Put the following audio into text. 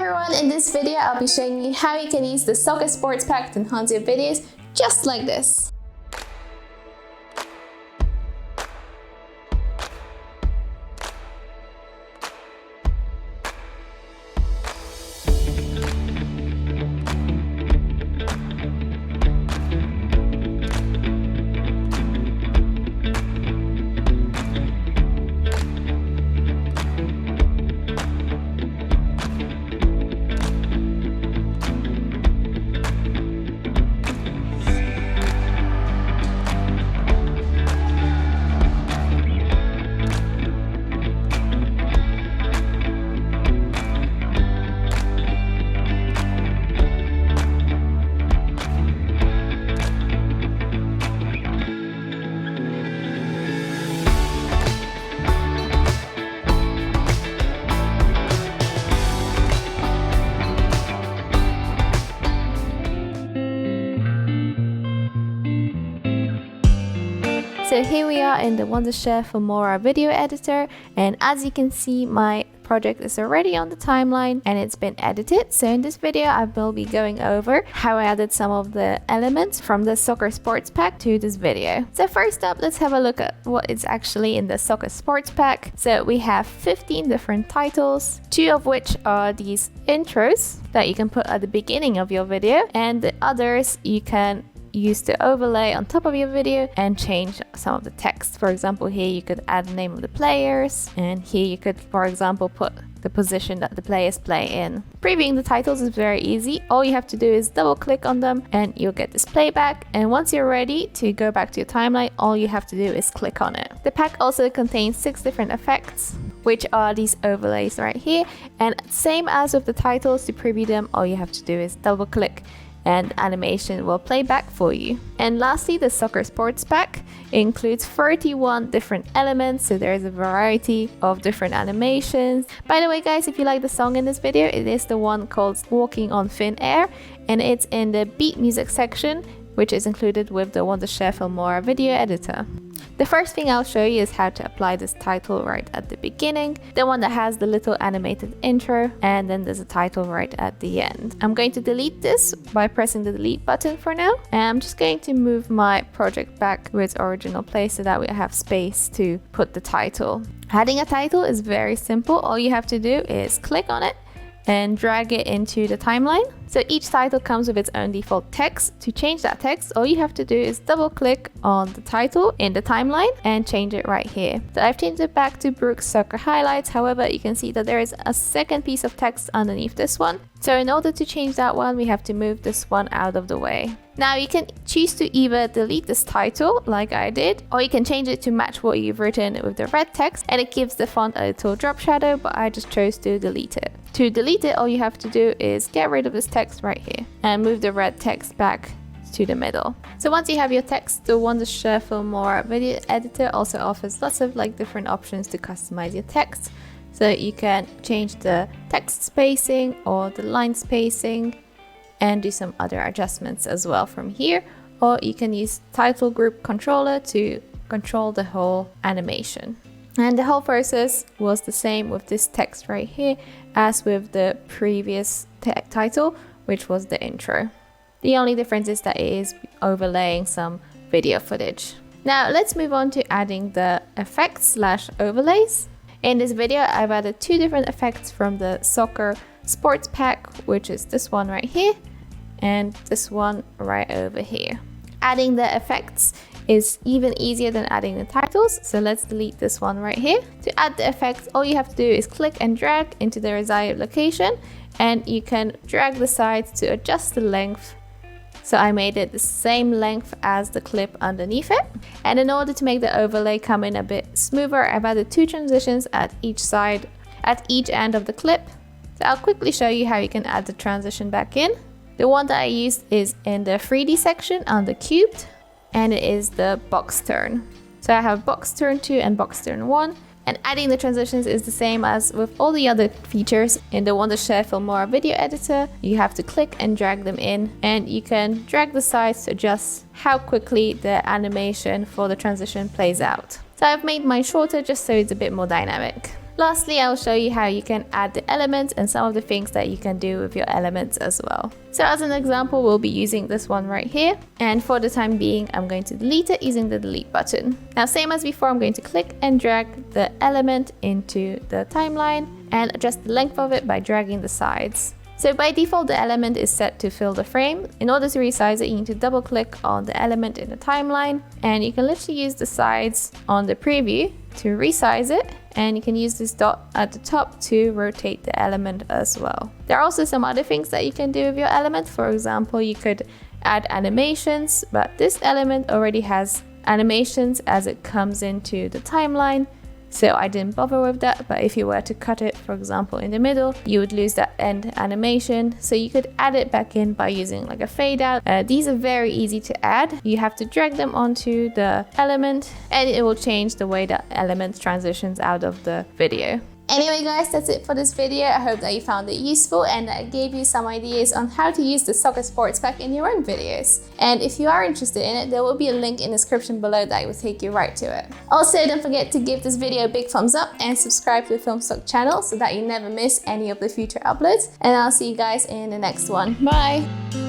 everyone, in this video I'll be showing you how you can use the Soccer Sports Pack to enhance your videos just like this. So here we are in the Wondershare Filmora video editor, and as you can see, my project is already on the timeline and it's been edited. So in this video I will be going over how I added some of the elements from the Soccer Sports Pack to this video. So first up, let's have a look at what is actually in the Soccer Sports Pack. So we have 15 different titles, 2 of which are these intros that you can put at the beginning of your video, and the others you can use to overlay on top of your video and change some of the text. For example, here you could add the name of the players, and here you could, for example, put the position that the players play in. Previewing the titles is very easy. All you have to do is double click on them and you'll get this playback, and once you're ready to go back to your timeline, all you have to do is click on it. The pack also contains 6 different effects, which are these overlays right here, and same as with the titles, to preview them all you have to do is double click and animation will play back for you. And lastly, the Soccer Sports Pack includes 31 different elements, so there is a variety of different animations. By the way guys, if you like the song in this video, it is the one called Walking on Thin Air, and it's in the beat music section, which is included with the Wondershare Filmora video editor. The first thing I'll show you is how to apply this title right at the beginning, the one that has the little animated intro, and then there's a title right at the end. I'm going to delete this by pressing the delete button for now, and I'm just going to move my project back to its original place so that we have space to put the title. Adding a title is very simple. All you have to do is click on it and drag it into the timeline. So each title comes with its own default text. To change that text, all you have to do is double click on the title in the timeline and change it right here. So I've changed it back to Brooks Soccer Highlights. However, you can see that there is a second piece of text underneath this one. So in order to change that one, we have to move this one out of the way. Now you can choose to either delete this title like I did, or you can change it to match what you've written with the red text, and it gives the font a little drop shadow, but I just chose to delete it. To delete it, all you have to do is get rid of this text right here and move the red text back to the middle. So once you have your text, the Wondershare Filmora video editor also offers lots of different options to customize your text. So you can change the text spacing or the line spacing and do some other adjustments as well from here, or you can use title group controller to control the whole animation. And the whole process was the same with this text right here as with the previous title, which was the intro. The only difference is that it is overlaying some video footage. Now let's move on to adding the effects/overlays. In this video, I've added 2 different effects from the Soccer Sports Pack, which is this one right here and this one right over here. Adding the effects is even easier than adding the titles, so let's delete this one right here. To add the effects, all you have to do is click and drag into the desired location, and you can drag the sides to adjust the length. So I made it the same length as the clip underneath it. And in order to make the overlay come in a bit smoother, I've added 2 transitions at each side, at each end of the clip. So I'll quickly show you how you can add the transition back in. The one that I used is in the 3D section under cubed, and it is the box turn. So I have box turn 2 and box turn 1. And adding the transitions is the same as with all the other features in the Wondershare Filmora video editor. You have to click and drag them in, and you can drag the sides to adjust how quickly the animation for the transition plays out. So I've made mine shorter just so it's a bit more dynamic. Lastly, I'll show you how you can add the elements and some of the things that you can do with your elements as well. So as an example, we'll be using this one right here. And for the time being, I'm going to delete it using the delete button. Now, same as before, I'm going to click and drag the element into the timeline and adjust the length of it by dragging the sides. So by default, the element is set to fill the frame. In order to resize it, you need to double click on the element in the timeline, and you can literally use the sides on the preview to resize it, and you can use this dot at the top to rotate the element as well. There are also some other things that you can do with your element. For example, you could add animations, but this element already has animations as it comes into the timeline. So I didn't bother with that, but if you were to cut it, for example, in the middle, you would lose that end animation. So you could add it back in by using like a fade out. These are very easy to add. You have to drag them onto the element and it will change the way that element transitions out of the video. Anyway guys, that's it for this video. I hope that you found it useful and that it gave you some ideas on how to use the soccer sports pack in your own videos. And if you are interested in it, there will be a link in the description below that will take you right to it. Also, don't forget to give this video a big thumbs up and subscribe to the Filmstock channel so that you never miss any of the future uploads. And I'll see you guys in the next one. Bye!